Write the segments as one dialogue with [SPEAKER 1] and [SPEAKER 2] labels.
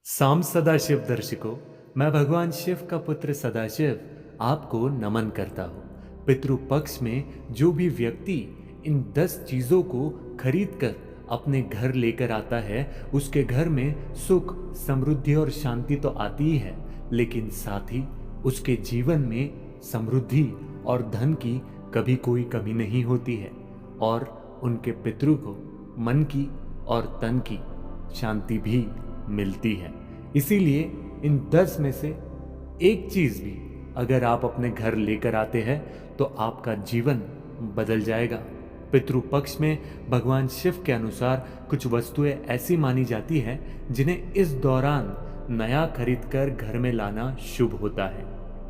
[SPEAKER 1] साम सदाशिव दर्शकों, मैं भगवान शिव का पुत्र सदाशिव आपको नमन करता हूँ। पितृपक्ष में जो भी व्यक्ति इन 10 चीज़ों को खरीद कर अपने घर लेकर आता है, उसके घर में सुख, समृद्धि और शांति तो आती ही है, लेकिन साथ ही उसके जीवन में समृद्धि और धन की कभी कोई कमी नहीं होती है और उनके पितरों को मन की और तन की शांति भी मिलती है। इसीलिए इन 10 में से एक चीज भी अगर आप अपने घर लेकर आते हैं तो आपका जीवन बदल जाएगा। पितृपक्ष में भगवान शिव के अनुसार कुछ वस्तुएं ऐसी मानी जाती हैं जिन्हें इस दौरान नया खरीद कर घर में लाना शुभ होता है।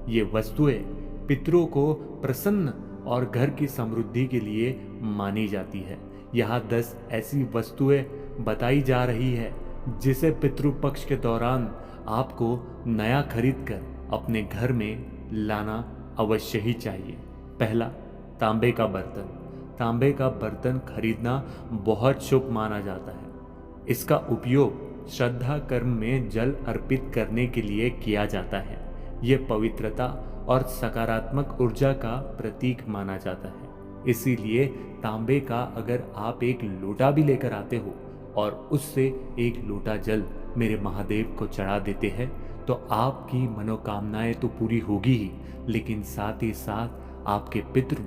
[SPEAKER 1] ये वस्तुएं पितरों को प्रसन्न और घर की समृद्धि के लिए मानी जाती है। यहाँ 10 ऐसी वस्तुएं बताई जा रही है जिसे पितृपक्ष के दौरान आपको नया खरीद कर अपने घर में लाना अवश्य ही चाहिए। पहला, तांबे का बर्तन। तांबे का बर्तन खरीदना बहुत शुभ माना जाता है। इसका उपयोग श्रद्धा कर्म में जल अर्पित करने के लिए किया जाता है। यह पवित्रता और सकारात्मक ऊर्जा का प्रतीक माना जाता है। इसीलिए तांबे का अगर आप एक लोटा भी लेकर आते हो और उससे एक लोटा जल मेरे महादेव को चढ़ा देते हैं तो आपकी मनोकामनाएं तो पूरी होगी ही, लेकिन साथ ही साथ आपके पितृ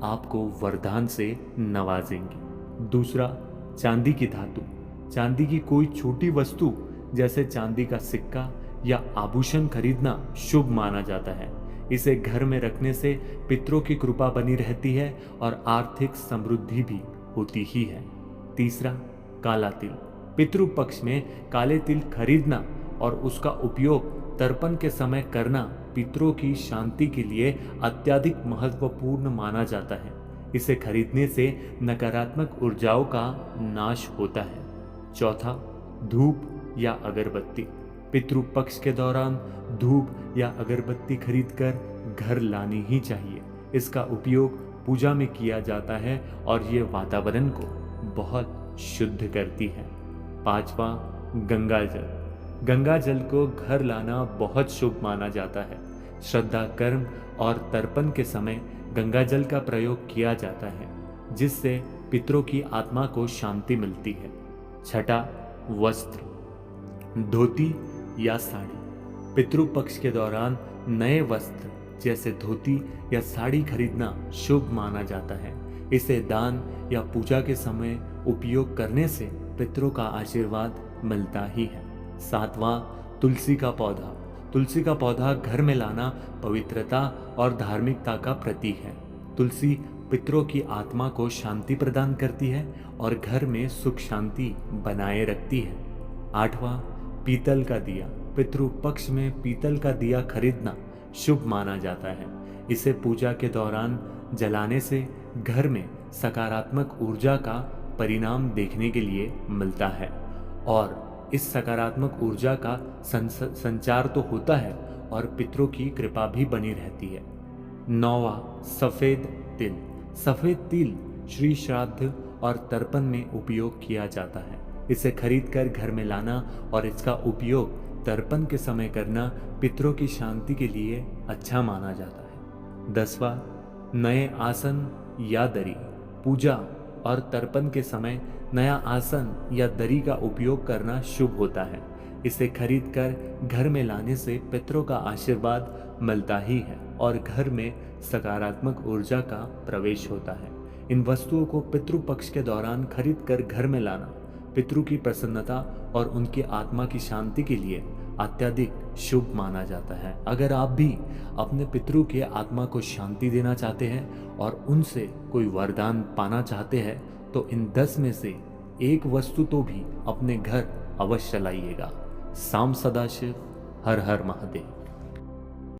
[SPEAKER 1] आपको वरदान से नवाजेंगे। दूसरा, चांदी की धातु। चांदी की कोई छोटी वस्तु जैसे चांदी का सिक्का या आभूषण खरीदना शुभ माना जाता है। इसे घर में रखने से पितरों की कृपा बनी रहती है और आर्थिक समृद्धि भी होती ही है। तीसरा, काला तिल। पितृपक्ष में काले तिल खरीदना और उसका उपयोग तर्पण के समय करना पितरों की शांति के लिए अत्यधिक महत्वपूर्ण माना जाता है। इसे खरीदने से नकारात्मक ऊर्जाओं का नाश होता है। चौथा, धूप या अगरबत्ती। पितृपक्ष के दौरान धूप या अगरबत्ती खरीदकर घर लानी ही चाहिए। इसका उपयोग पूजा में किया जाता है और ये वातावरण को बहुत शुद्ध करती है। पांचवा, गंगा जल। गंगा जल को घर लाना बहुत शुभ माना जाता है। श्रद्धा कर्म और तर्पण के समय गंगा जल का प्रयोग किया जाता है जिससे पितरों की आत्मा को शांति मिलती है। छठा, वस्त्र। धोती या साड़ी। पितृपक्ष के दौरान नए वस्त्र जैसे धोती या साड़ी खरीदना शुभ माना जाता है। इसे दान या पूजा के समय उपयोग करने से पितरों का आशीर्वाद मिलता ही है। सातवां, तुलसी का पौधा। तुलसी का पौधा घर में लाना पवित्रता और धार्मिकता का प्रतीक है। तुलसी पितरों की आत्मा को शांति प्रदान करती है और घर में सुख शांति बनाए रखती है। आठवां, पीतल का दिया। पितृपक्ष में पीतल का दिया खरीदना शुभ माना जाता है। इसे पूजा के दौरान जलाने से घर में सकारात्मक ऊर्जा का परिणाम देखने के लिए मिलता है और इस सकारात्मक ऊर्जा का संचार तो होता है और पितरों की कृपा भी बनी रहती है। नौवां, सफेद तिल। सफेद तिल श्री श्राद्ध और तर्पण में उपयोग किया जाता है। इसे खरीदकर घर में लाना और इसका उपयोग तर्पण के समय करना पितरों की शांति के लिए अच्छा माना जाता है। 10वां, नए आसन या दरी। पूजा और तर्पण के समय नया आसन या दरी का उपयोग करना शुभ होता है। इसे खरीदकर घर में लाने से पितरों का आशीर्वाद मिलता ही है और घर में सकारात्मक ऊर्जा का प्रवेश होता है। इन वस्तुओं को पितृपक्ष के दौरान खरीदकर घर में लाना पितरों की प्रसन्नता और उनकी आत्मा की शांति के लिए अत्यधिक शुभ माना जाता है। अगर आप भी अपने पितरों के आत्मा को शांति देना चाहते हैं और उनसे कोई वरदान पाना चाहते हैं तो इन 10 में से एक वस्तु तो भी अपने घर अवश्य लाइएगा। साम सदाशिव। हर हर महादेव।